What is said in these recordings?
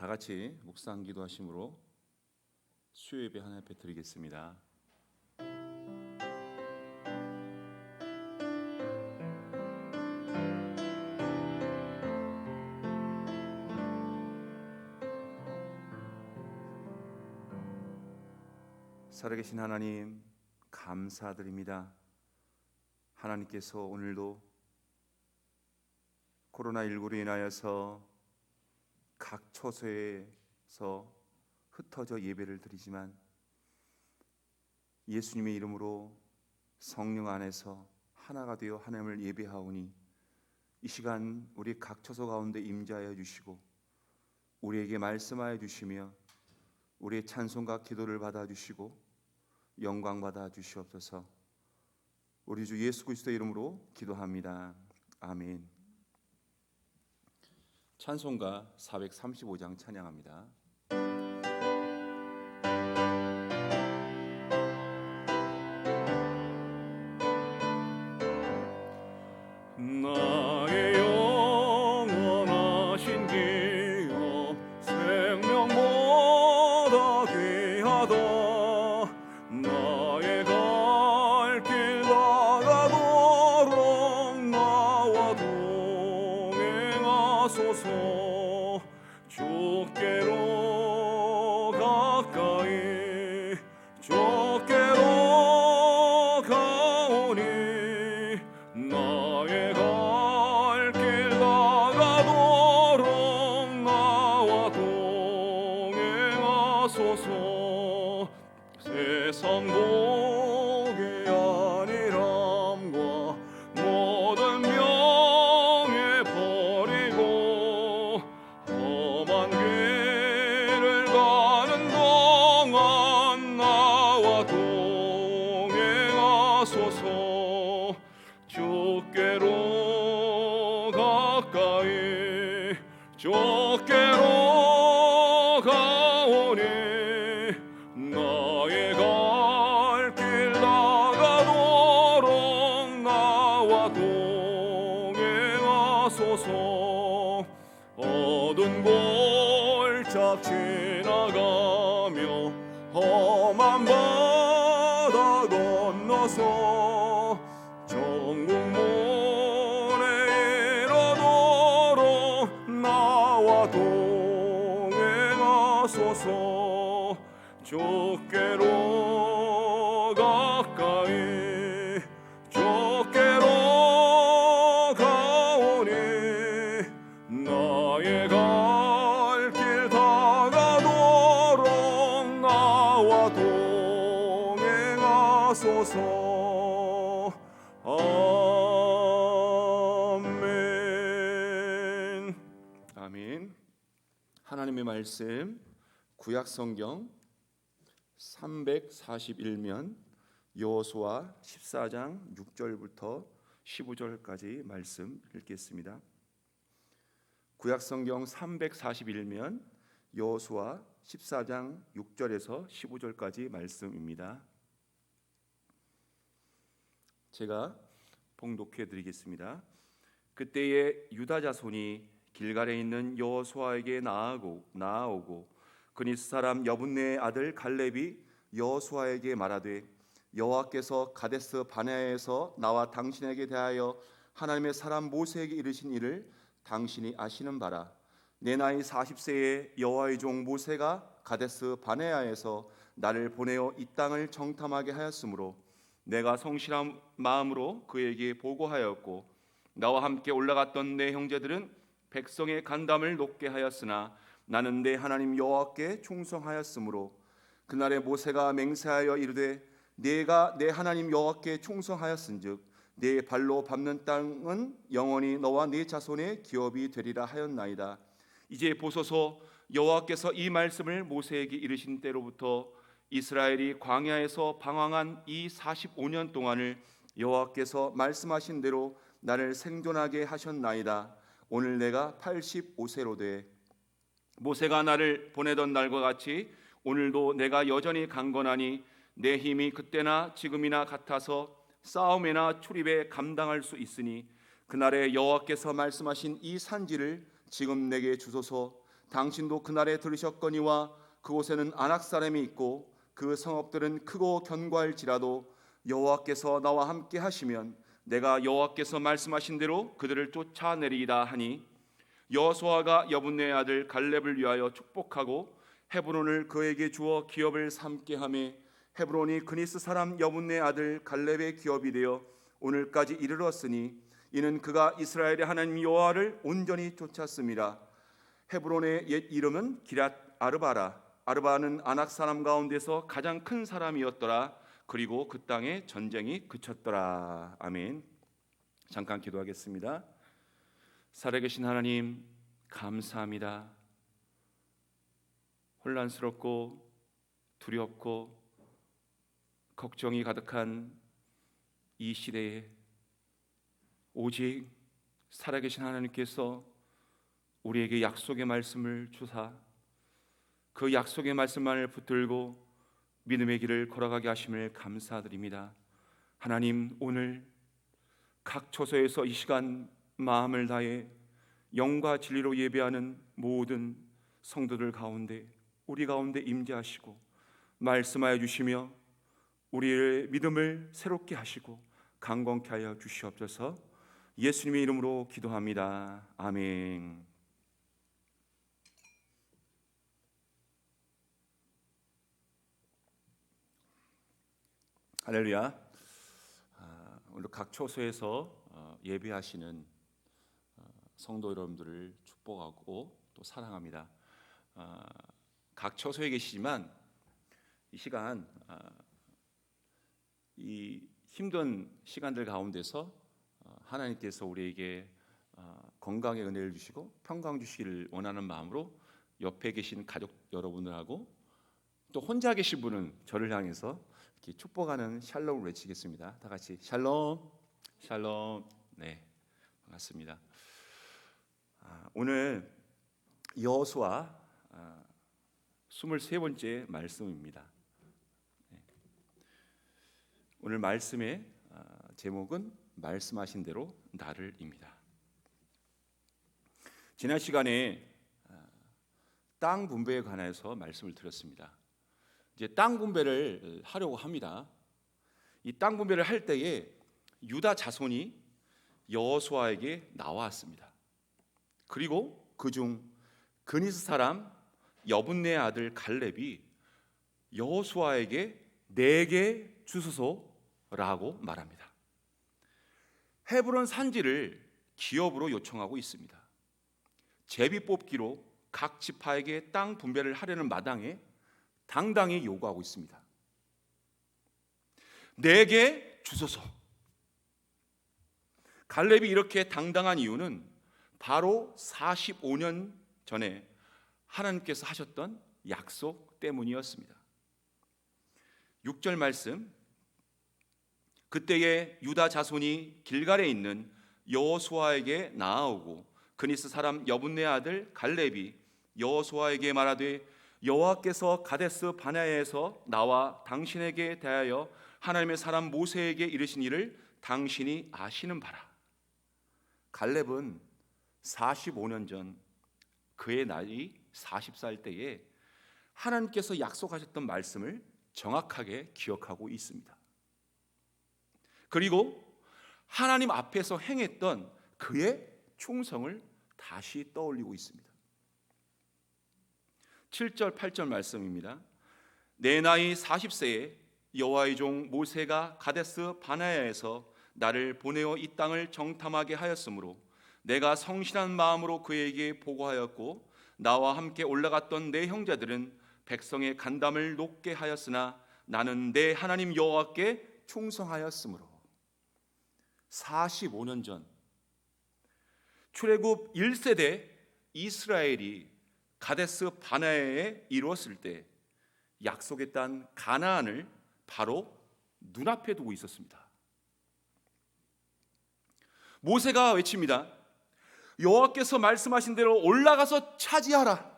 다 같이 묵상 기도하심으로 수요 예배 하나 앞에 드리겠습니다. 살아계신 하나님, 감사드립니다. 하나님께서 오늘도 코로나19로 인하여서 각 처소에서 흩어져 예배를 드리지만 예수님의 이름으로 성령 안에서 하나가 되어 하나님을 예배하오니 이 시간 우리 각 처소 가운데 임재하여 주시고 우리에게 말씀하여 주시며 우리의 찬송과 기도를 받아주시고 영광 받아 주시옵소서. 우리 주 예수 그리스도의 이름으로 기도합니다. 아멘. 찬송가 435장 찬양합니다. 나의 영원하신 기업 생명보다 귀하다. 나의 갈 길 다가도록 나와 동행하소서. 주께로 가까이 주께로 가오니 나의 갈 길 다가도록 나와 동행하소서. 세상 복이 아니람과 모든 명예 버리고 험한 길을 가는 동안 나와 동행하소서. 주께로 가까이 주께로 가오니 나의 갈 길 다가도록 나와 동행하소서. 어두운 골짝 지나가며 험한 바다 건너서 정국문에 이르도록 나와 동행하소서. 주께로 가까이 주께로 가오니 나의 갈 길 다가도록 나와 동행하소서. 아멘. 아멘. 하나님의 말씀 구약 성경 341면 여호수아 14장 6절부터 15절까지 말씀 읽겠습니다. 구약 성경 341면 여호수아 14장 6절에서 15절까지 말씀입니다. 제가 봉독해 드리겠습니다. 그때에 유다 자손이 길갈에 있는 여호수아에게 나아오고 그니스 사람 여분네의 아들 갈렙이 여호수아에게 말하되 여호와께서 가데스 바네아에서 나와 당신에게 대하여 하나님의 사람 모세에게 이르신 일을 당신이 아시는 바라. 내 나이 40세에 여호와의 종 모세가 가데스 바네아에서 나를 보내어 이 땅을 정탐하게 하였으므로 내가 성실한 마음으로 그에게 보고하였고 나와 함께 올라갔던 내 형제들은 백성의 간담을 높게 하였으나 나는 내 하나님 여호와께 충성하였으므로 그날에 모세가 맹세하여 이르되 내가 내 하나님 여호와께 충성하였은즉 내 발로 밟는 땅은 영원히 너와 네 자손의 기업이 되리라 하였나이다. 이제 보소서, 여호와께서 이 말씀을 모세에게 이르신 때로부터 이스라엘이 광야에서 방황한 이 45년 동안을 여호와께서 말씀하신 대로 나를 생존하게 하셨나이다. 오늘 내가 85세로 돼 모세가 나를 보내던 날과 같이 오늘도 내가 여전히 강건하니 내 힘이 그때나 지금이나 같아서 싸움이나 출입에 감당할 수 있으니 그날에 여호와께서 말씀하신 이 산지를 지금 내게 주소서. 당신도 그날에 들으셨거니와 그곳에는 아낙 사람이 있고 그 성읍들은 크고 견고할지라도 여호와께서 나와 함께 하시면 내가 여호와께서 말씀하신 대로 그들을 쫓아내리이다 하니 여호수아가 여분네의 아들 갈렙을 위하여 축복하고 헤브론을 그에게 주어 기업을 삼게 하며 헤브론이 그니스 사람 여분네의 아들 갈렙의 기업이 되어 오늘까지 이르렀으니 이는 그가 이스라엘의 하나님 여호와를 온전히 쫓았습니다. 헤브론의 옛 이름은 기랏 아르바라. 아르바는 아낙 사람 가운데서 가장 큰 사람이었더라. 그리고 그 땅에 전쟁이 그쳤더라. 아멘. 잠깐 기도하겠습니다. 살아계신 하나님 감사합니다. 혼란스럽고 두렵고 걱정이 가득한 이 시대에 오직 살아계신 하나님께서 우리에게 약속의 말씀을 주사 그 약속의 말씀만을 붙들고 믿음의 길을 걸어가게 하심을 감사드립니다. 하나님, 오늘 각 처소에서 이 시간 마음을 다해 영과 진리로 예배하는 모든 성도들 가운데 우리 가운데 임재하시고 말씀하여 주시며 우리의 믿음을 새롭게 하시고 강건케 하여 주시옵소서. 예수님의 이름으로 기도합니다. 아멘. 할렐루야. 오늘 각 처소에서 예배하시는 성도 여러분들을 축복하고 또 사랑합니다. 각 처소에 계시지만 이 시간 이 힘든 시간들 가운데서 하나님께서 우리에게 건강의 은혜를 주시고 평강 주시기를 원하는 마음으로 옆에 계신 가족 여러분들하고 또 혼자 계신 분은 저를 향해서 이렇게 축복하는 샬롬을 외치겠습니다. 다 같이 샬롬, 샬롬. 네, 반갑습니다. 오늘 여호수아 23번째 말씀입니다. 네. 오늘 말씀의 제목은 말씀하신 대로 나를입니다. 지난 시간에 땅 분배에 관해서 말씀을 드렸습니다. 이제 땅 분배를 하려고 합니다. 이 땅 분배를 할 때에 유다 자손이 여호수아에게 나왔습니다. 그리고 그중 그니스 사람 여분네의 아들 갈렙이 여호수아에게 내게 주소서라고 말합니다. 헤브론 산지를 기업으로 요청하고 있습니다. 제비 뽑기로 각 지파에게 땅 분배를 하려는 마당에 당당히 요구하고 있습니다. 내게 주소서. 갈렙이 이렇게 당당한 이유는 바로 45년 전에 하나님께서 하셨던 약속 때문이었습니다. 6절 말씀, 그때에 유다 자손이 길갈에 있는 여호수아에게 나아오고 그니스 사람 여분네 아들 갈렙이 여호수아에게 말하되 여호와께서 가데스 바네아에서 나와 당신에게 대하여 하나님의 사람 모세에게 이르신 일을 당신이 아시는 바라. 갈렙은 45년 전 그의 나이 40살 때에 하나님께서 약속하셨던 말씀을 정확하게 기억하고 있습니다. 그리고 하나님 앞에서 행했던 그의 충성을 다시 떠올리고 있습니다. 7절 8절 말씀입니다. 내 나이 40세에 여호와의 종 모세가 가데스 바네아에서 나를 보내어 이 땅을 정탐하게 하였으므로 내가 성실한 마음으로 그에게 보고하였고 나와 함께 올라갔던 내 형제들은 백성의 간담을 높게 하였으나 나는 내 하나님 여호와께 충성하였으므로. 45년 전 출애굽 1세대 이스라엘이 가데스 바네아에 이루었을 때 약속의 땅 가나안을 바로 눈앞에 두고 있었습니다. 모세가 외칩니다. 여호와께서 말씀하신 대로 올라가서 차지하라.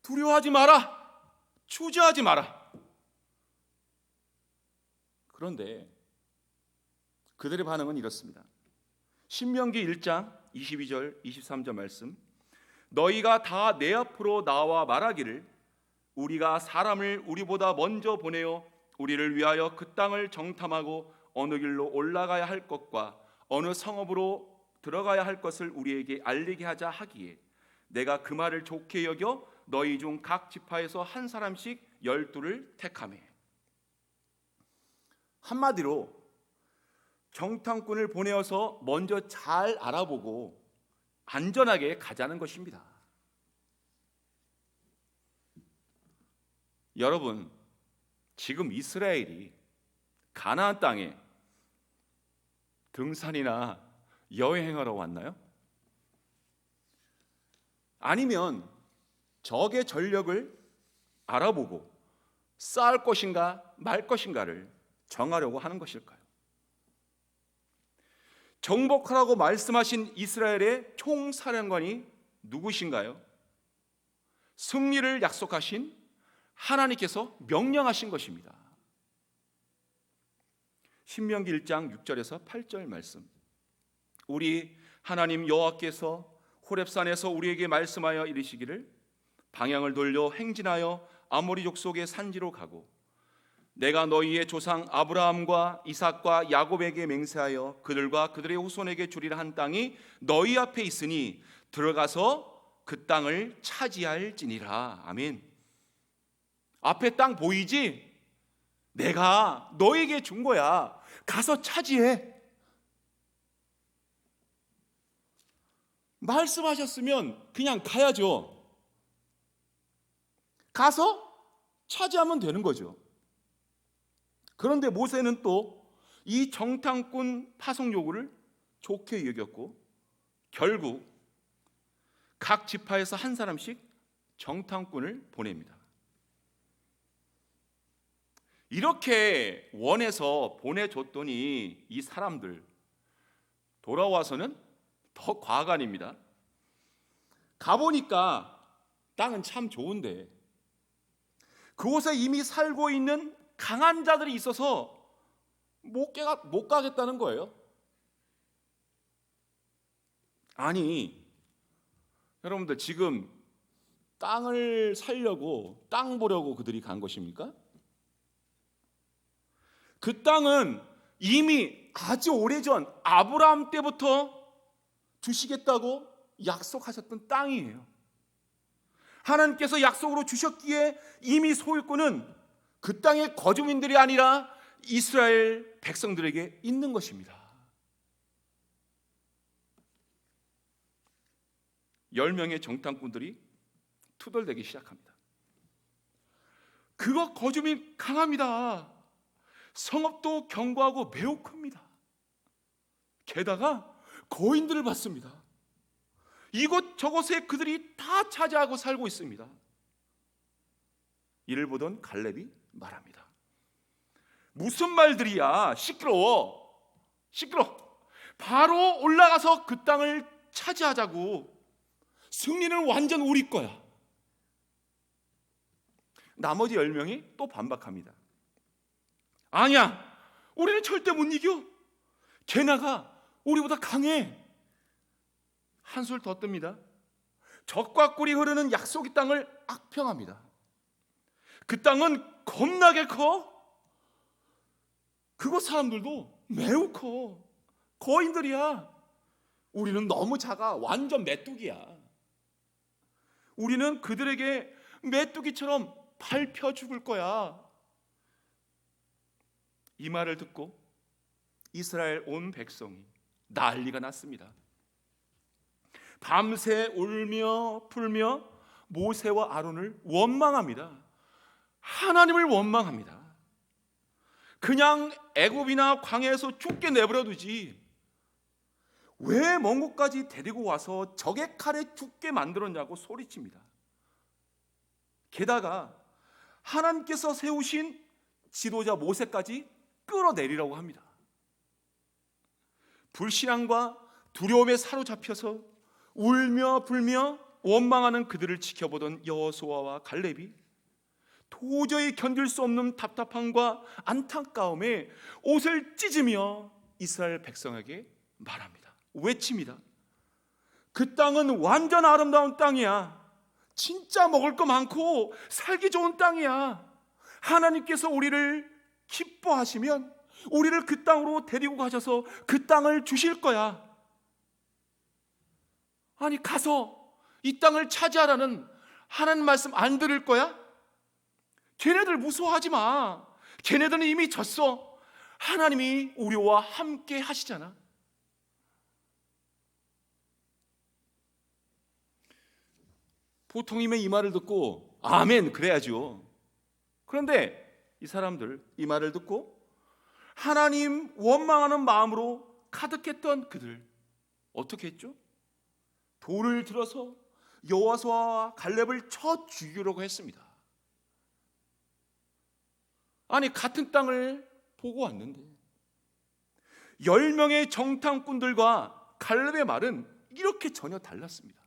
두려워하지 마라. 주저하지 마라. 그런데 그들의 반응은 이렇습니다. 신명기 1장 22절 23절 말씀, 너희가 다 내 앞으로 나와 말하기를 우리가 사람을 우리보다 먼저 보내어 우리를 위하여 그 땅을 정탐하고 어느 길로 올라가야 할 것과 어느 성읍으로 들어가야 할 것을 우리에게 알리게 하자 하기에 내가 그 말을 좋게 여겨 너희 중 각 지파에서 한 사람씩 12를 택하매. 한마디로 정탐꾼을 보내어서 먼저 잘 알아보고 안전하게 가자는 것입니다. 여러분, 지금 이스라엘이 가나안 땅에 등산이나 여행하러 왔나요? 아니면 적의 전력을 알아보고 쌓을 것인가 말 것인가를 정하려고 하는 것일까요? 정복하라고 말씀하신 이스라엘의 총사령관이 누구신가요? 승리를 약속하신 하나님께서 명령하신 것입니다. 신명기 1장 6절에서 8절 말씀. 우리 하나님 여호와께서 호렙산에서 우리에게 말씀하여 이르시기를 방향을 돌려 행진하여 아모리 족속의 산지로 가고 내가 너희의 조상 아브라함과 이삭과 야곱에게 맹세하여 그들과 그들의 후손에게 주리라 한 땅이 너희 앞에 있으니 들어가서 그 땅을 차지할지니라. 아멘. 앞에 땅 보이지? 내가 너에게 준 거야. 가서 차지해. 말씀하셨으면 그냥 가야죠. 가서 차지하면 되는 거죠. 그런데 모세는 또 이 정탐꾼 파송 요구를 좋게 여겼고 결국 각 지파에서 한 사람씩 정탐꾼을 보냅니다. 이렇게 원해서 보내줬더니 이 사람들 돌아와서는 더 과간입니다. 가보니까 땅은 참 좋은데 그곳에 이미 살고 있는 강한 자들이 있어서 못 가겠다는 거예요. 아니, 여러분들 지금 땅을 살려고 땅 보려고 그들이 간 것입니까? 그 땅은 이미 아주 오래전 아브라함 때부터 주시겠다고 약속하셨던 땅이에요. 하나님께서 약속으로 주셨기에 이미 소유권은 그 땅의 거주민들이 아니라 이스라엘 백성들에게 있는 것입니다. 10명의 정탐꾼들이 투덜대기 시작합니다. 그거 거주민 강합니다. 성읍도 견고하고 매우 큽니다. 게다가 거인들을 받습니다. 이곳 저곳에 그들이 다 차지하고 살고 있습니다. 이를 보던 갈렙이 말합니다. 무슨 말들이야? 시끄러워. 바로 올라가서 그 땅을 차지하자고. 승리는 완전 우리 거야. 나머지 10명이 또 반박합니다. 아니야, 우리는 절대 못 이겨. 걔네가 우리보다 강해. 한술 더 뜹니다. 적과 꿀이 흐르는 약속의 땅을 악평합니다. 그 땅은 겁나게 커. 그곳 사람들도 매우 커. 거인들이야. 우리는 너무 작아. 완전 메뚜기야. 우리는 그들에게 메뚜기처럼 밟혀 죽을 거야. 이 말을 듣고 이스라엘 온 백성이 난리가 났습니다. 밤새 울며 풀며 모세와 아론을 원망합니다. 하나님을 원망합니다. 그냥 애굽이나 광야에서 죽게 내버려 두지 왜 먼 곳까지 데리고 와서 적의 칼에 죽게 만들었냐고 소리칩니다. 게다가 하나님께서 세우신 지도자 모세까지 끌어내리라고 합니다. 불신앙과 두려움에 사로잡혀서 울며 불며 원망하는 그들을 지켜보던 여호수아와 갈렙이 도저히 견딜 수 없는 답답함과 안타까움에 옷을 찢으며 이스라엘 백성에게 말합니다. 외칩니다. 그 땅은 완전 아름다운 땅이야. 진짜 먹을 거 많고 살기 좋은 땅이야. 하나님께서 우리를 기뻐하시면 우리를 그 땅으로 데리고 가셔서 그 땅을 주실 거야. 아니, 가서 이 땅을 차지하라는 하나님 말씀 안 들을 거야? 걔네들 무서워하지 마. 걔네들은 이미 졌어. 하나님이 우리와 함께 하시잖아. 보통이면 이 말을 듣고 아멘 그래야죠. 그런데 이 사람들 이 말을 듣고 하나님 원망하는 마음으로 가득했던 그들 어떻게 했죠? 돌을 들어서 여호수아와 갈렙을 쳐 죽이려고 했습니다. 아니, 같은 땅을 보고 왔는데 10명의 정탐꾼들과 갈렙의 말은 이렇게 전혀 달랐습니다.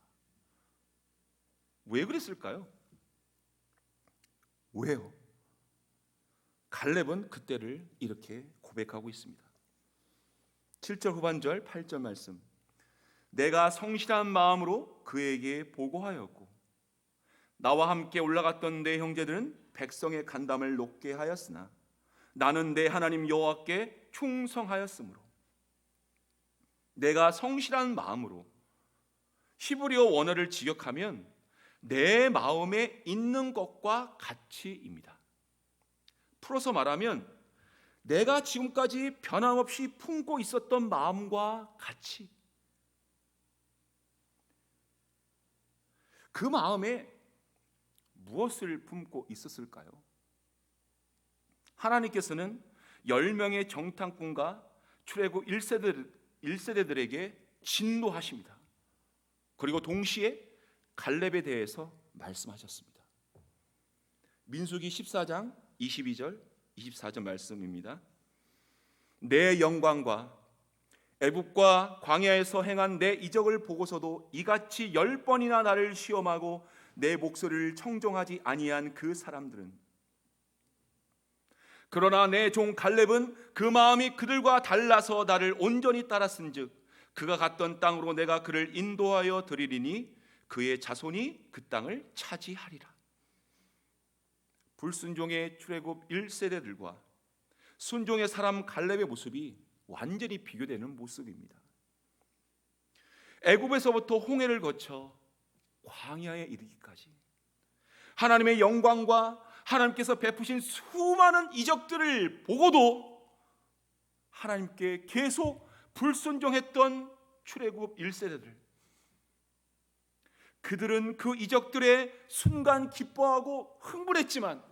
왜 그랬을까요? 왜요? 갈렙은 그때를 이렇게 고백하고 있습니다. 7절 후반절 8절 말씀. 내가 성실한 마음으로 그에게 보고하였고 나와 함께 올라갔던 내 형제들은 백성의 간담을 높게 하였으나 나는 내 하나님 여호와께 충성하였으므로 내가 성실한 마음으로 히브리어 원어를 직역하면 내 마음에 있는 것과 같이입니다. 풀어서 말하면 내가 지금까지 변함없이 품고 있었던 마음과 같이, 그 마음에 무엇을 품고 있었을까요? 하나님께서는 10명의 정탐꾼과 출애굽 1세대들에게 진노하십니다. 그리고 동시에 갈렙에 대해서 말씀하셨습니다. 민수기 14장 22절 24절 말씀입니다. 내 영광과 애굽과 광야에서 행한 내 이적을 보고서도 이같이 10번이나 나를 시험하고 내 목소리를 청종하지 아니한 그 사람들은, 그러나 내 종 갈렙은 그 마음이 그들과 달라서 나를 온전히 따랐은즉 그가 갔던 땅으로 내가 그를 인도하여 드리리니 그의 자손이 그 땅을 차지하리라. 불순종의 출애굽 1세대들과 순종의 사람 갈렙의 모습이 완전히 비교되는 모습입니다. 애굽에서부터 홍해를 거쳐 광야에 이르기까지 하나님의 영광과 하나님께서 베푸신 수많은 이적들을 보고도 하나님께 계속 불순종했던 출애굽 1세대들, 그들은 그 이적들의 순간 기뻐하고 흥분했지만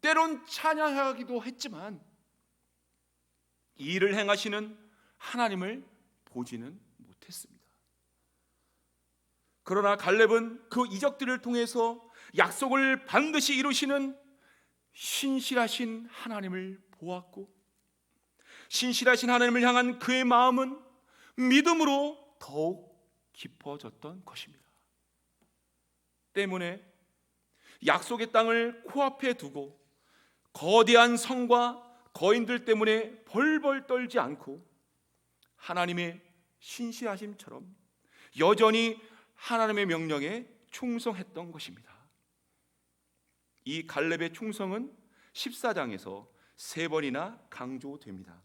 때론 찬양하기도 했지만 이 일을 행하시는 하나님을 보지는 못했습니다. 그러나 갈렙은 그 이적들을 통해서 약속을 반드시 이루시는 신실하신 하나님을 보았고, 신실하신 하나님을 향한 그의 마음은 믿음으로 더욱 깊어졌던 것입니다. 때문에 약속의 땅을 코앞에 두고 거대한 성과 거인들 때문에 벌벌 떨지 않고 하나님의 신실하심처럼 여전히 하나님의 명령에 충성했던 것입니다. 이 갈렙의 충성은 14장에서 3번이나 강조됩니다.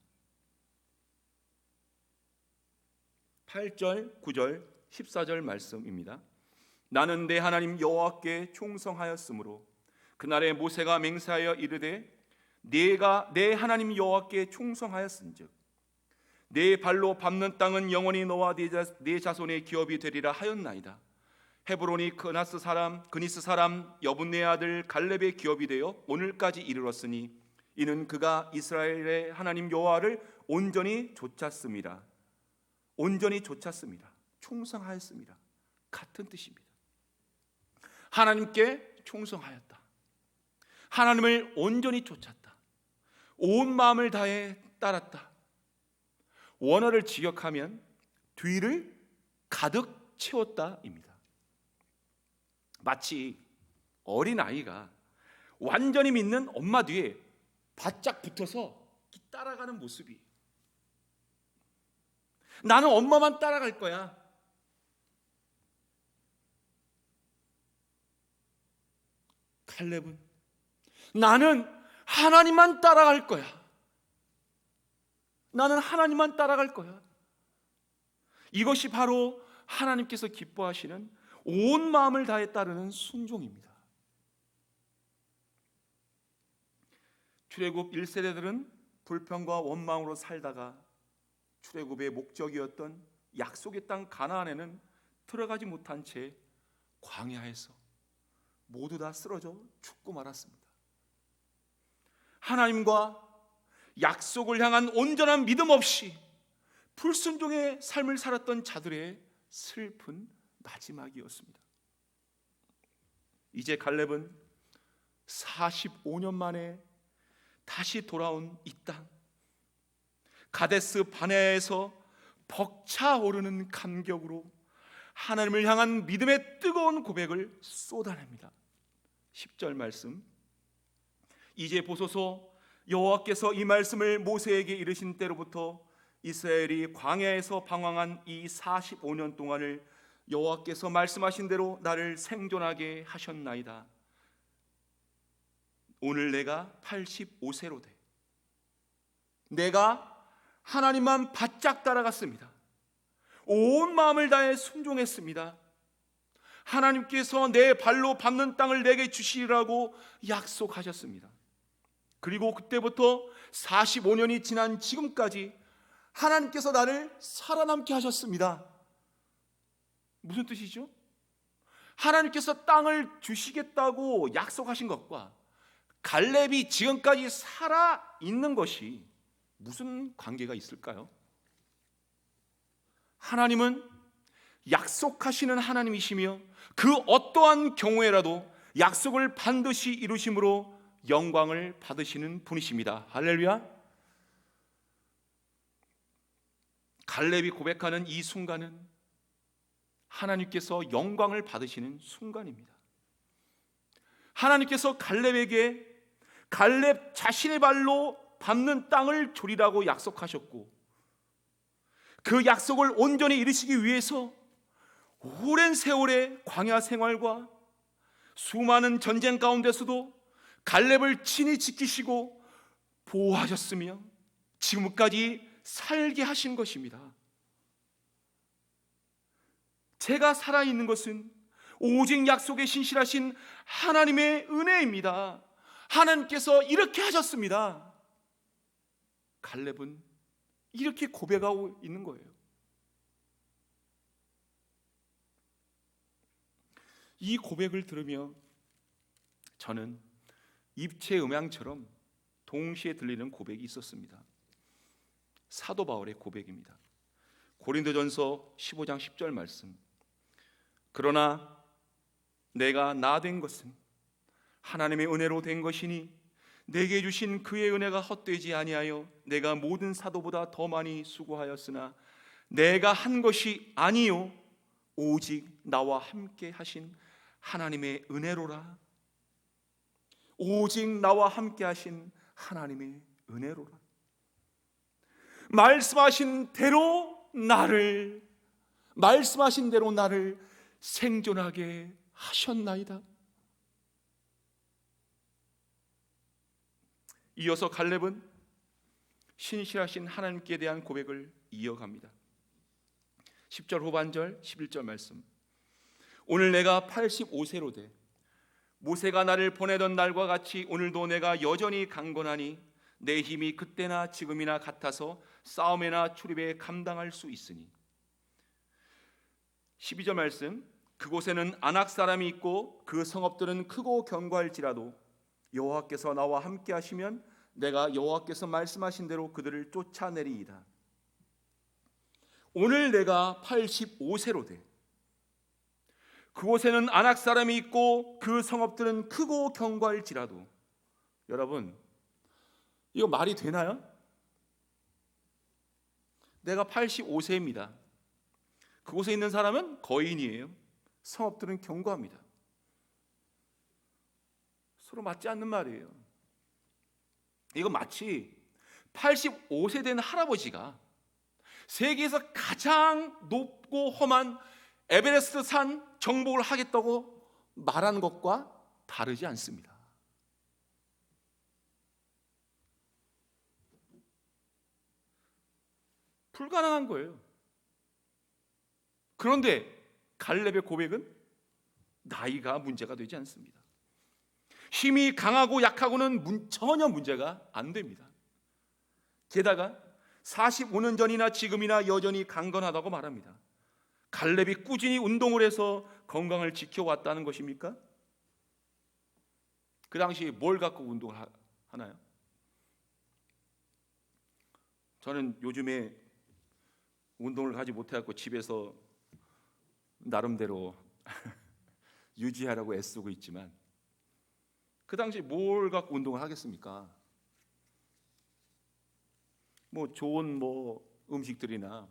8절, 9절, 14절 말씀입니다. 나는 내 하나님 여호와께 충성하였으므로 그날에 모세가 맹세하여 이르되 내가 내 하나님 여호와께 충성하였은즉 내 발로 밟는 땅은 영원히 너와 네 자손의 기업이 되리라 하였나이다. 헤브론이 그니스 사람 여분네 아들 갈렙의 기업이 되어 오늘까지 이르렀으니 이는 그가 이스라엘의 하나님 여호와를 온전히 좇았습니다. 온전히 좇았습니다. 충성하였습니다. 같은 뜻입니다. 하나님께 충성하였다. 하나님을 온전히 좇았다. 온 마음을 다해 따랐다. 원어를 직역하면 뒤를 가득 채웠다입니다. 마치 어린아이가 완전히 믿는 엄마 뒤에 바짝 붙어서 따라가는 모습이, 나는 엄마만 따라갈 거야. 갈렙은 나는 하나님만 따라갈 거야. 나는 하나님만 따라갈 거야. 이것이 바로 하나님께서 기뻐하시는 온 마음을 다해 따르는 순종입니다. 출애굽 1세대들은 불평과 원망으로 살다가 출애굽의 목적이었던 약속의 땅 가나안에는 들어가지 못한 채 광야에서 모두 다 쓰러져 죽고 말았습니다. 하나님과 약속을 향한 온전한 믿음 없이 불순종의 삶을 살았던 자들의 슬픈 마지막이었습니다. 이제 갈렙은 45년 만에 다시 돌아온 이 땅 가데스 바네아에서 벅차오르는 감격으로 하나님을 향한 믿음의 뜨거운 고백을 쏟아냅니다. 10절 말씀, 이제 보소서 여호와께서 이 말씀을 모세에게 이르신 때로부터 이스라엘이 광야에서 방황한 이 45년 동안을 여호와께서 말씀하신 대로 나를 생존하게 하셨나이다. 오늘 내가 85세로 돼 내가 하나님만 바짝 따라갔습니다. 온 마음을 다해 순종했습니다. 하나님께서 내 발로 밟는 땅을 내게 주시리라고 약속하셨습니다. 그리고 그때부터 45년이 지난 지금까지 하나님께서 나를 살아남게 하셨습니다. 무슨 뜻이죠? 하나님께서 땅을 주시겠다고 약속하신 것과 갈렙이 지금까지 살아있는 것이 무슨 관계가 있을까요? 하나님은 약속하시는 하나님이시며 그 어떠한 경우에라도 약속을 반드시 이루심으로 영광을 받으시는 분이십니다. 할렐루야. 갈렙이 고백하는 이 순간은 하나님께서 영광을 받으시는 순간입니다. 하나님께서 갈렙에게 갈렙 자신의 발로 밟는 땅을 주리라고 약속하셨고 그 약속을 온전히 이루시기 위해서 오랜 세월의 광야 생활과 수많은 전쟁 가운데서도 갈렙을 친히 지키시고 보호하셨으며 지금까지 살게 하신 것입니다. 제가 살아있는 것은 오직 약속에 신실하신 하나님의 은혜입니다. 하나님께서 이렇게 하셨습니다. 갈렙은 이렇게 고백하고 있는 거예요. 이 고백을 들으며 저는 입체 음향처럼 동시에 들리는 고백이 있었습니다. 사도 바울의 고백입니다. 고린도전서 15장 10절 말씀, 그러나 내가 나 된 것은 하나님의 은혜로 된 것이니 내게 주신 그의 은혜가 헛되지 아니하여 내가 모든 사도보다 더 많이 수고하였으나 내가 한 것이 아니요 오직 나와 함께 하신 하나님의 은혜로라. 오직 나와 함께 하신 하나님의 은혜로라. 말씀하신 대로 나를 생존하게 하셨나이다. 이어서 갈렙은 신실하신 하나님께 대한 고백을 이어갑니다. 10절 후반절 11절 말씀, 오늘 내가 85세로 돼 모세가 나를 보내던 날과 같이 오늘도 내가 여전히 강건하니 내 힘이 그때나 지금이나 같아서 싸움이나 출입에 감당할 수 있으니. 12절 말씀, 그곳에는 아낙 사람이 있고 그 성읍들은 크고 견고할지라도 여호와께서 나와 함께 하시면 내가 여호와께서 말씀하신 대로 그들을 쫓아내리이다. 오늘 내가 85세로 돼 그곳에는 아낙 사람이 있고 그 성읍들은 크고 견고할지라도. 여러분, 이거 말이 되나요? 내가 85세입니다. 그곳에 있는 사람은 거인이에요. 성읍들은 견고합니다. 서로 맞지 않는 말이에요. 이거 마치 85세 된 할아버지가 세계에서 가장 높고 험한 에베레스트 산 정복을 하겠다고 말하는 것과 다르지 않습니다. 불가능한 거예요. 그런데 갈렙의 고백은 나이가 문제가 되지 않습니다. 힘이 강하고 약하고는 전혀 문제가 안 됩니다. 게다가 45년 전이나 지금이나 여전히 강건하다고 말합니다. 갈렙이 꾸준히 운동을 해서 건강을 지켜왔다는 것입니까? 그 당시 뭘 갖고 운동을 하나요? 저는 요즘에 운동을 하지 못해갖고 집에서 나름대로 유지하려고 애쓰고 있지만 그 당시 뭘 갖고 운동을 하겠습니까? 뭐 좋은 음식들이나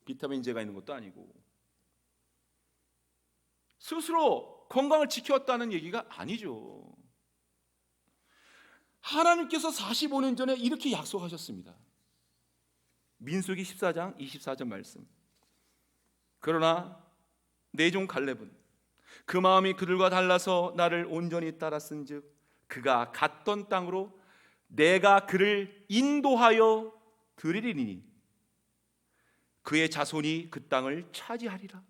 비타민제가 있는 것도 아니고 스스로 건강을 지켜왔다는 얘기가 아니죠. 하나님께서 45년 전에 이렇게 약속하셨습니다. 민수기 14장 24절 말씀. 그러나 내 종 갈렙은 그 마음이 그들과 달라서 나를 온전히 따랐은즉 그가 갔던 땅으로 내가 그를 인도하여 드리리니 그의 자손이 그 땅을 차지하리라.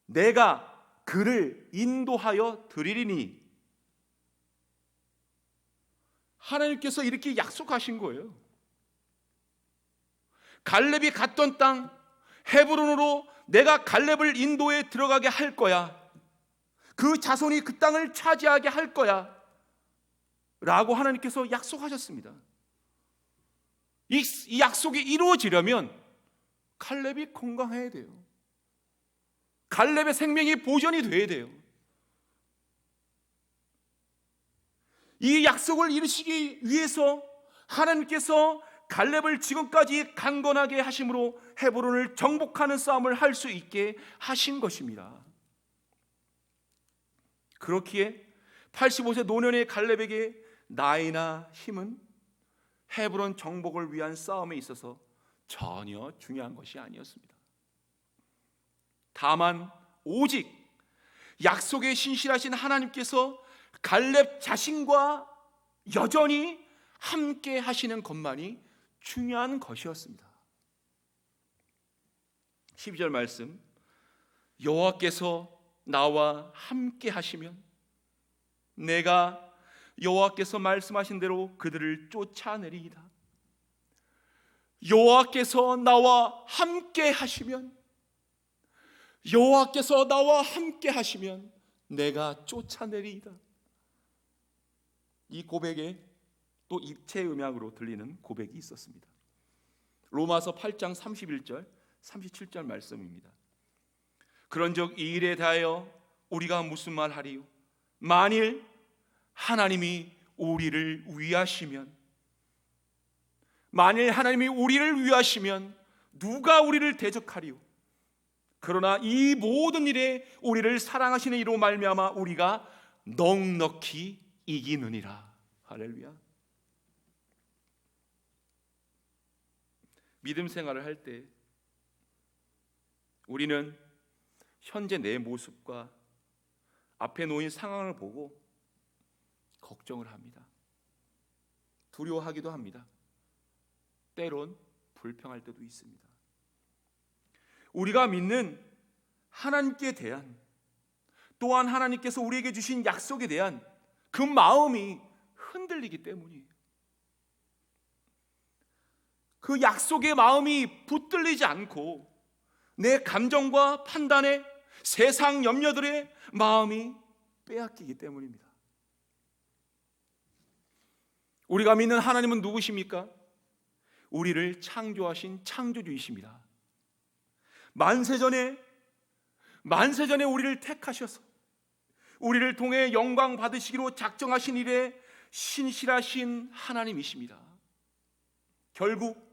내가 그를 인도하여 드리리니, 하나님께서 이렇게 약속하신 거예요. 갈렙이 갔던 땅 헤브론으로 내가 갈렙을 인도에 들어가게 할 거야. 그 자손이 그 땅을 차지하게 할 거야 라고 하나님께서 약속하셨습니다. 이 약속이 이루어지려면 갈렙이 건강해야 돼요. 갈렙의 생명이 보존이 돼야 돼요. 이 약속을 이루시기 위해서 하나님께서 갈렙을 지금까지 강건하게 하심으로 헤브론을 정복하는 싸움을 할 수 있게 하신 것입니다. 그렇기에 85세 노년의 갈렙에게 나이나 힘은 헤브론 정복을 위한 싸움에 있어서 전혀 중요한 것이 아니었습니다. 다만 오직 약속에 신실하신 하나님께서 갈렙 자신과 여전히 함께 하시는 것만이 중요한 것이었습니다. 12절 말씀, 여호와께서 나와 함께 하시면 내가 여호와께서 말씀하신 대로 그들을 쫓아내리이다. 여호와께서 나와 함께 하시면, 여호와께서 나와 함께 하시면 내가 쫓아내리이다. 이 고백에 또 입체 음향으로 들리는 고백이 있었습니다. 로마서 8장 31절 37절 말씀입니다. 그런즉 이 일에 대하여 우리가 무슨 말 하리요? 만일 하나님이 우리를 위하시면, 만일 하나님이 우리를 위하시면 누가 우리를 대적하리요? 그러나 이 모든 일에 우리를 사랑하시는 이로 말미암아 우리가 넉넉히 이기느니라. 할렐루야. 믿음 생활을 할 때 우리는 현재 내 모습과 앞에 놓인 상황을 보고 걱정을 합니다. 두려워하기도 합니다. 때론 불평할 때도 있습니다. 우리가 믿는 하나님께 대한, 또한 하나님께서 우리에게 주신 약속에 대한 그 마음이 흔들리기 때문이에요. 그 약속의 마음이 붙들리지 않고 내 감정과 판단에 세상 염려들의 마음이 빼앗기기 때문입니다. 우리가 믿는 하나님은 누구십니까? 우리를 창조하신 창조주이십니다. 만세전에 우리를 택하셔서 우리를 통해 영광 받으시기로 작정하신 일에 신실하신 하나님이십니다. 결국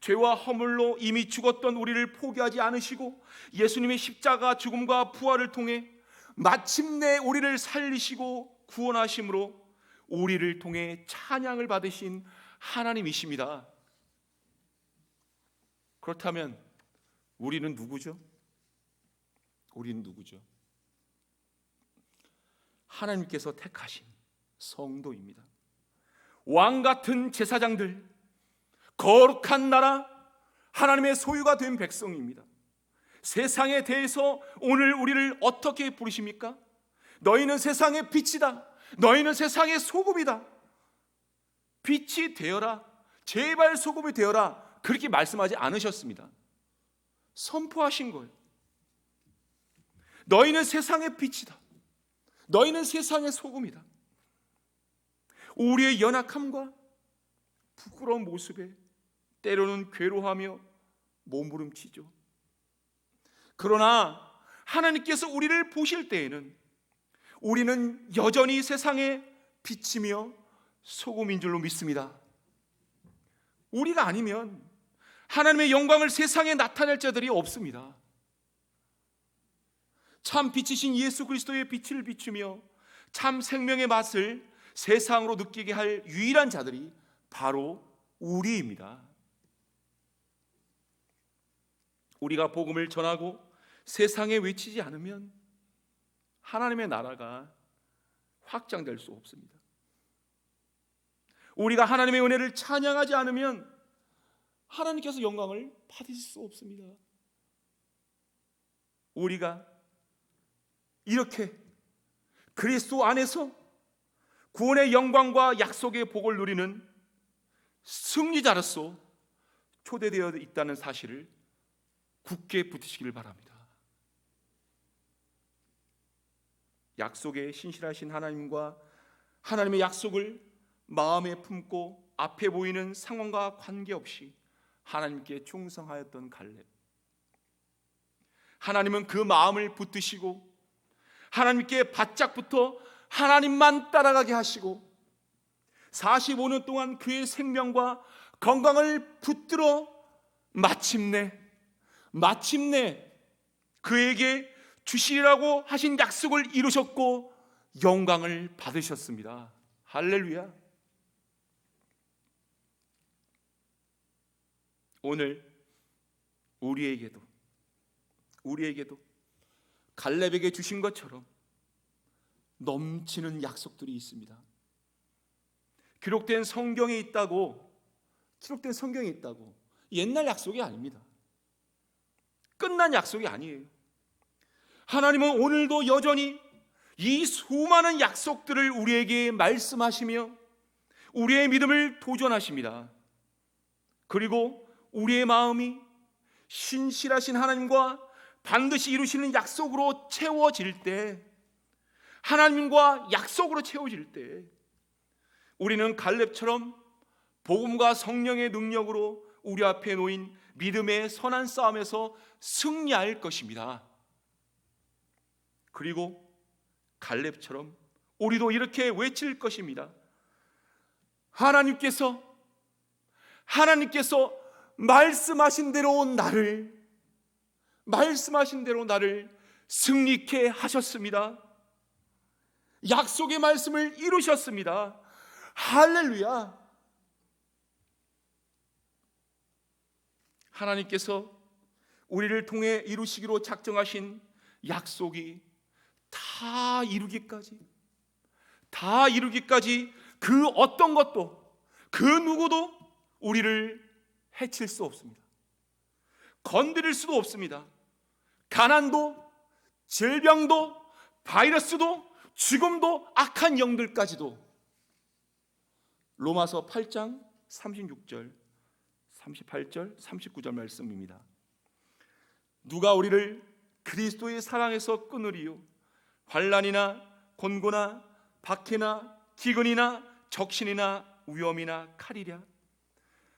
죄와 허물로 이미 죽었던 우리를 포기하지 않으시고 예수님의 십자가 죽음과 부활을 통해 마침내 우리를 살리시고 구원하심으로 우리를 통해 찬양을 받으신 하나님이십니다. 그렇다면 우리는 누구죠? 우리는 누구죠? 하나님께서 택하신 성도입니다. 왕 같은 제사장들, 거룩한 나라, 하나님의 소유가 된 백성입니다. 세상에 대해서 오늘 우리를 어떻게 부르십니까? 너희는 세상의 빛이다. 너희는 세상의 소금이다. 빛이 되어라. 제발 소금이 되어라. 그렇게 말씀하지 않으셨습니다. 선포하신 거예요. 너희는 세상의 빛이다. 너희는 세상의 소금이다. 우리의 연약함과 부끄러운 모습에 때로는 괴로워하며 몸부림치죠. 그러나 하나님께서 우리를 보실 때에는 우리는 여전히 세상의 빛이며 소금인 줄로 믿습니다. 우리가 아니면 하나님의 영광을 세상에 나타낼 자들이 없습니다. 참 빛이신 예수 그리스도의 빛을 비추며 참 생명의 맛을 세상으로 느끼게 할 유일한 자들이 바로 우리입니다. 우리가 복음을 전하고 세상에 외치지 않으면 하나님의 나라가 확장될 수 없습니다. 우리가 하나님의 은혜를 찬양하지 않으면 하나님께서 영광을 받으실 수 없습니다. 우리가 이렇게 그리스도 안에서 구원의 영광과 약속의 복을 누리는 승리자로서 초대되어 있다는 사실을 굳게 붙이시길 바랍니다. 약속에 신실하신 하나님과 하나님의 약속을 마음에 품고 앞에 보이는 상황과 관계없이 하나님께 충성하였던 갈렙. 하나님은 그 마음을 붙드시고 하나님께 바짝 붙어 하나님만 따라가게 하시고 45년 동안 그의 생명과 건강을 붙들어 마침내 그에게 주시리라고 하신 약속을 이루셨고 영광을 받으셨습니다. 할렐루야. 오늘 우리에게도 갈렙에게 주신 것처럼 넘치는 약속들이 있습니다. 기록된 성경에 있다고 옛날 약속이 아닙니다. 끝난 약속이 아니에요. 하나님은 오늘도 여전히 이 수많은 약속들을 우리에게 말씀하시며 우리의 믿음을 도전하십니다. 그리고 우리의 마음이 신실하신 하나님과 반드시 이루시는 약속으로 채워질 때, 하나님과 약속으로 채워질 때 우리는 갈렙처럼 복음과 성령의 능력으로 우리 앞에 놓인 믿음의 선한 싸움에서 승리할 것입니다. 그리고 갈렙처럼 우리도 이렇게 외칠 것입니다. 하나님께서 말씀하신 대로 나를 승리케 하셨습니다. 약속의 말씀을 이루셨습니다. 할렐루야. 하나님께서 우리를 통해 이루시기로 작정하신 약속이 다 이루기까지 그 어떤 것도 그 누구도 우리를 해칠 수 없습니다. 건드릴 수도 없습니다. 가난도, 질병도, 바이러스도, 죽음도, 악한 영들까지도. 로마서 8장 36절, 38절, 39절 말씀입니다. 누가 우리를 그리스도의 사랑에서 끊으리요? 환난이나 곤고나 박해나 기근이나 적신이나 위험이나 칼이랴.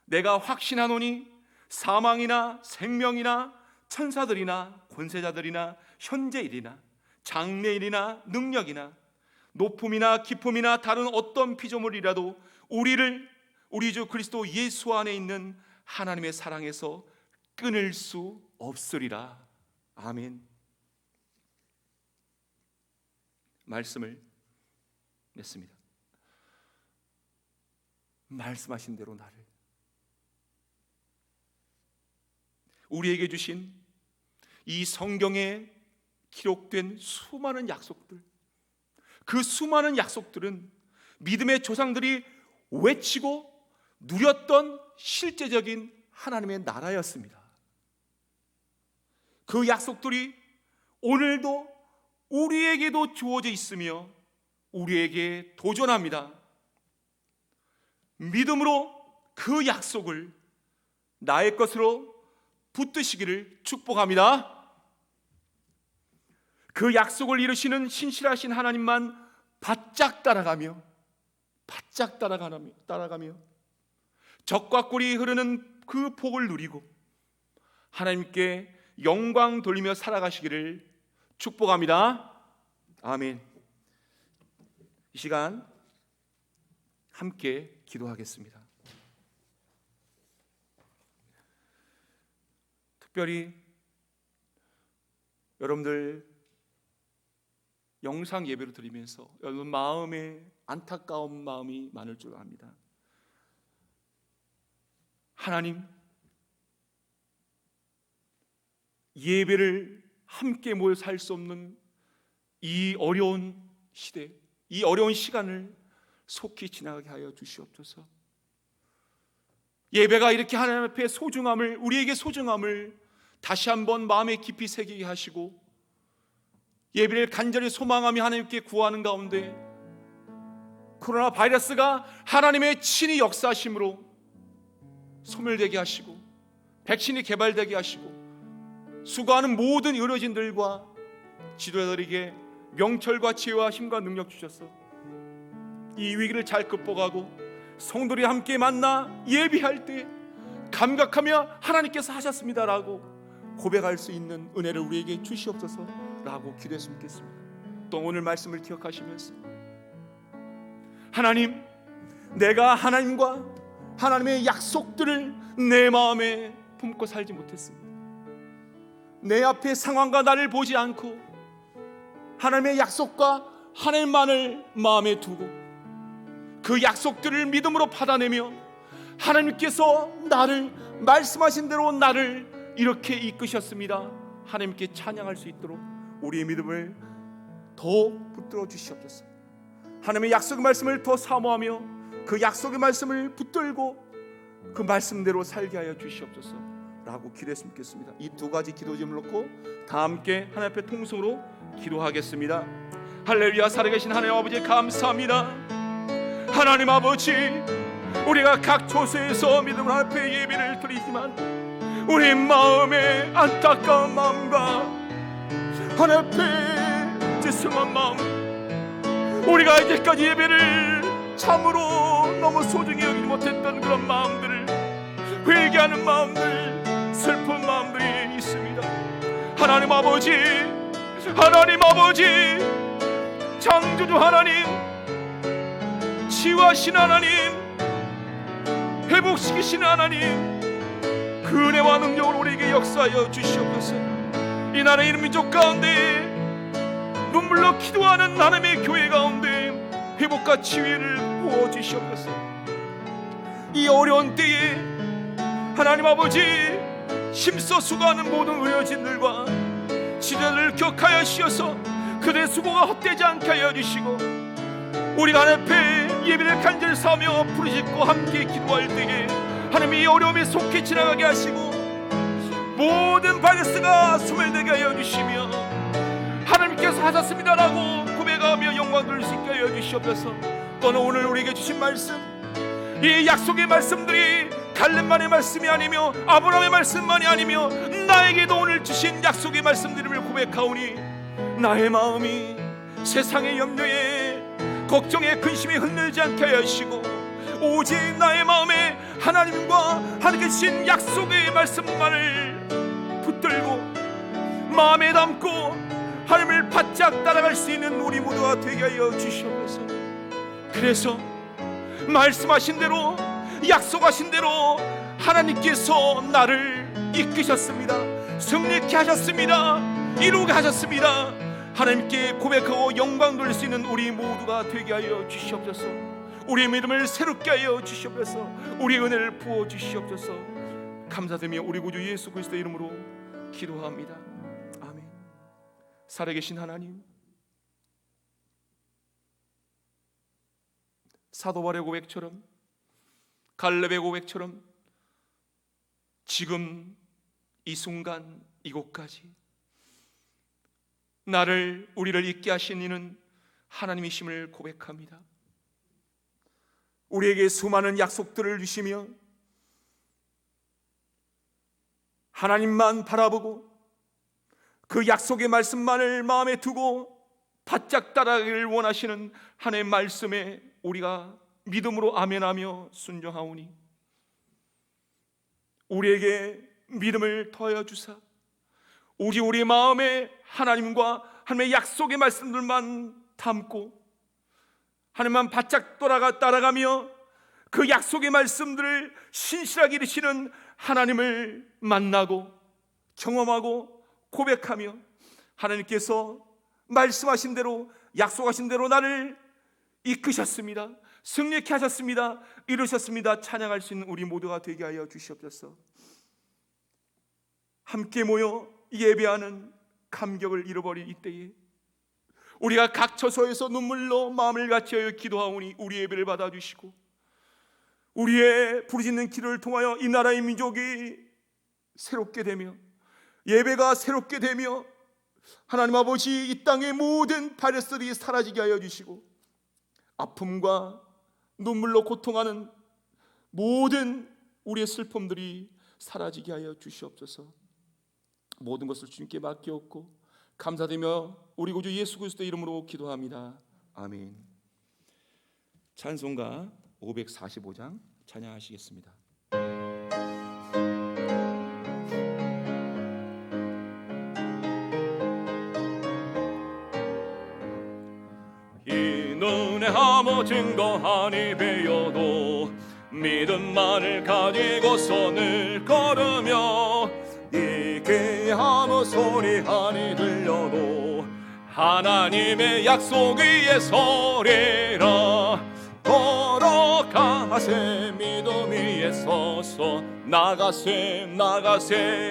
내가 확신하노니 사망이나 생명이나 천사들이나 권세자들이나 현재일이나 장래일이나 능력이나 높음이나 깊음이나 다른 어떤 피조물이라도 우리 주 그리스도 예수 안에 있는 하나님의 사랑에서 끊을 수 없으리라. 아멘. 말씀을 맺습니다. 말씀하신 대로 나를, 우리에게 주신 이 성경에 기록된 수많은 약속들, 그 수많은 약속들은 믿음의 조상들이 외치고 누렸던 실제적인 하나님의 나라였습니다. 그 약속들이 오늘도 우리에게도 주어져 있으며 우리에게 도전합니다. 믿음으로 그 약속을 나의 것으로 붙드시기를 축복합니다. 그 약속을 이루시는 신실하신 하나님만 바짝 따라가며 적과 꿀이 흐르는 그 복을 누리고 하나님께 영광 돌리며 살아가시기를 축복합니다. 아멘. 이 시간 함께 기도하겠습니다. 특별히 여러분들 영상 예배를 드리면서 여러분 마음에 안타까운 마음이 많을 줄 압니다. 하나님, 예배를 함께 모여 살 수 없는 이 어려운 시대, 이 어려운 시간을 속히 지나가게 하여 주시옵소서. 예배가 이렇게 하나님 앞에 소중함을, 우리에게 소중함을 다시 한번 마음에 깊이 새기게 하시고 예배를 간절히 소망하며 하나님께 구하는 가운데 코로나 바이러스가 하나님의 친히 역사하심으로 소멸되게 하시고 백신이 개발되게 하시고 수고하는 모든 의료진들과 지도자들에게 명철과 지혜와 힘과 능력 주셔서 이 위기를 잘 극복하고 성도들이 함께 만나 예배할 때 감격하며 하나님께서 하셨습니다라고 고백할 수 있는 은혜를 우리에게 주시옵소서라고 기도했으면 좋겠습니다. 또 오늘 말씀을 기억하시면서 하나님, 내가 하나님과 하나님의 약속들을 내 마음에 품고 살지 못했습니다. 내 앞의 상황과 나를 보지 않고 하나님의 약속과 하나님만을 마음에 두고 그 약속들을 믿음으로 받아내며 하나님께서 나를 말씀하신 대로 나를 이렇게 이끄셨습니다. 하나님께 찬양할 수 있도록 우리의 믿음을 더 붙들어 주시옵소서. 하나님의 약속의 말씀을 더 사모하며 그 약속의 말씀을 붙들고 그 말씀대로 살게 하여 주시옵소서 라고 기도했으면 좋겠습니다. 이 두 가지 기도 제목을 놓고 다 함께 하나님 앞에 통성으로 기도하겠습니다. 할렐루야. 살아계신 하나님 아버지 감사합니다. 하나님 아버지, 우리가 각 초소에서 믿음 앞에 예배를 드리지만 우리 마음에 안타까운 마음과 하나님 앞에 죄송한 마음, 우리가 이제까지 예배를 참으로 너무 소중히 여기지 못했던 그런 마음들을, 회개하는 마음들, 슬픈 마음들이 있습니다. 하나님 아버지, 하나님 아버지, 창조주 하나님, 치유하신 하나님, 회복시키신 하나님, 그 은혜와 능력을 우리에게 역사하여 주시옵소서. 이 나라의 이름 민족 가운데 눈물로 기도하는 하나님의 교회 가운데 회복과 치유를 부어주시옵소서. 이 어려운 때에 하나님 아버지, 힘써 수고하는 모든 의료진들과 지도자들을 격하여 주셔서 그들의 수고가 헛되지 않게 하여 주시고 우리가 하나님 앞에 예배를 간절히 사며 부르짖고 함께 기도할 때에 하나님이 이 어려움에 속히 지나가게 하시고 모든 바이러스가 소멸되게 하여 주시며 하나님께서 하셨습니다라고 고백하며 영광 돌릴 수 있게 하여 주시옵소서. 또는 오늘 우리에게 주신 말씀, 이 약속의 말씀들이 갈렙만의 말씀이 아니며 아브라함의 말씀만이 아니며 나에게도 오늘 주신 약속의 말씀들을 고백하오니 나의 마음이 세상의 염려에 걱정에 근심에 흔들지 않게 하여 주시고 오직 나의 마음에 하나님과 하나님께 주신 약속의 말씀만을 붙들고 마음에 담고 하나님을 바짝 따라갈 수 있는 우리 모두가 되게 하여 주시옵소서. 그래서 말씀하신 대로, 약속하신 대로 하나님께서 나를 이끄셨습니다. 승리케 하셨습니다. 이루게 하셨습니다. 하나님께 고백하고 영광 돌릴 수 있는 우리 모두가 되게 하여 주시옵소서. 우리의 믿음을 새롭게 하여 주시옵소서. 우리의 은혜를 부어 주시옵소서. 감사드리며 우리 구주 예수 그리스도의 이름으로 기도합니다. 아멘. 살아계신 하나님, 사도 바울의 고백처럼, 갈렙의 고백처럼 지금 이 순간 이곳까지 우리를 있게 하신 이는 하나님이심을 고백합니다. 우리에게 수많은 약속들을 주시며 하나님만 바라보고 그 약속의 말씀만을 마음에 두고 바짝 따라가기를 원하시는 하나님의 말씀에 우리가 믿음으로 아멘하며 순종하오니 우리에게 믿음을 더하여 주사 우리 마음에 하나님과 하나님의 약속의 말씀들만 담고 하나님만 바짝 따라가며 그 약속의 말씀들을 신실하게 이루시는 하나님을 만나고 경험하고 고백하며 하나님께서 말씀하신 대로 약속하신 대로 나를 이끄셨습니다. 승리케 하셨습니다. 이루셨습니다. 찬양할 수 있는 우리 모두가 되게 하여 주시옵소서. 함께 모여 예배하는 감격을 잃어버린 이때에 우리가 각 처소에서 눈물로 마음을 같이하여 기도하오니 우리 예배를 받아주시고 우리의 부르짖는 기도를 통하여 이 나라의 민족이 새롭게 되며 예배가 새롭게 되며 하나님 아버지 이 땅의 모든 바이러스들이 사라지게 하여 주시고 아픔과 눈물로 고통하는 모든 우리의 슬픔들이 사라지게 하여 주시옵소서. 모든 것을 주님께 맡기옵고 감사드리며 우리 구주 예수 그리스도의 이름으로 기도합니다. 아멘. 찬송가 545장 찬양하시겠습니다. 이 눈에 아무 증거하니 배워도 믿음만을 가지고서 늘 걸으며 이 귀에 아무 소리 하니 들려도 하나님의 약속 위에 서리라. 걸어가세 믿음 위에 서서 나가세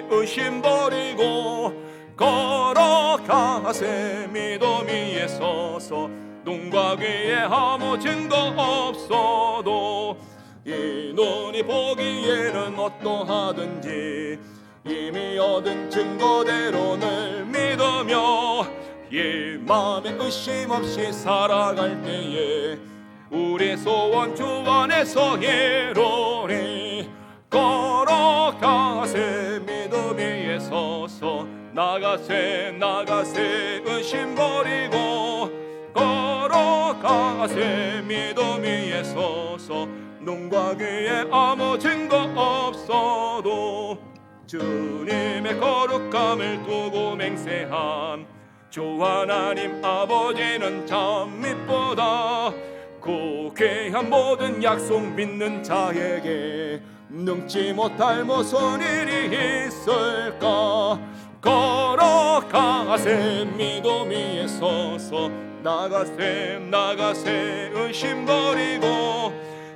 의심 버리고 걸어가세 믿음 위에 서서 눈과 귀에 아무 증거 없어도 이 눈이 보기에는 어떠하든지 이미 얻은 증거대로 늘 믿으며 이 마음에 의심 없이 살아갈 때에 우리 소원 주 안에서 이루리. 걸어가세 믿음 위에 서서 나가세 의심 버리고 걸어가세 믿음 위에 서서 눈과 귀에 아무 증거 없어도 주님의 거룩함을 두고 맹세함. 주 하나님 아버지는 참 미쁘다. 그 귀한 모든 약속 믿는 자에게 능치 못할 무슨 일이 있을까. 걸어가세 믿음 위에 서서 나가세 의심 버리고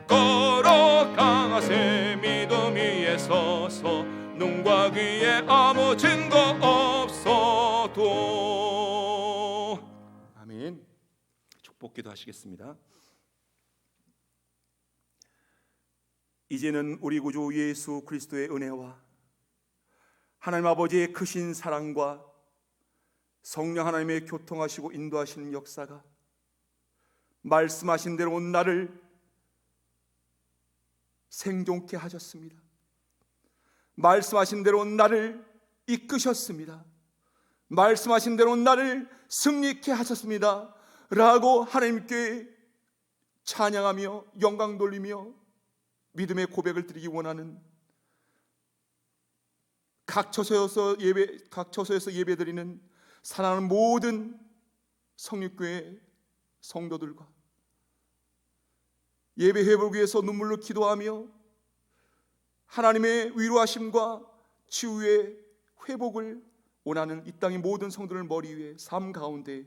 걸어가세 믿음 위에 서서 눈과 귀에 아무 증거 없어도. 아멘. 축복기도 하시겠습니다. 이제는 우리 구주 예수 그리스도의 은혜와 하나님 아버지의 크신 사랑과 성령 하나님의 교통하시고 인도하시는 역사가 말씀하신 대로 나를 생존케 하셨습니다. 말씀하신 대로 나를 이끄셨습니다. 말씀하신 대로 나를 승리케 하셨습니다 라고 하나님께 찬양하며 영광 돌리며 믿음의 고백을 드리기 원하는 각 처소에서 예배드리는 사랑하는 모든 성립교회 성도들과 예배 회복을 위해서 눈물로 기도하며 하나님의 위로하심과 치유의 회복을 원하는 이 땅의 모든 성도들 머리 위에 삶 가운데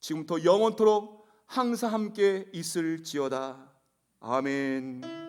지금부터 영원토록 항상 함께 있을지어다. 아멘.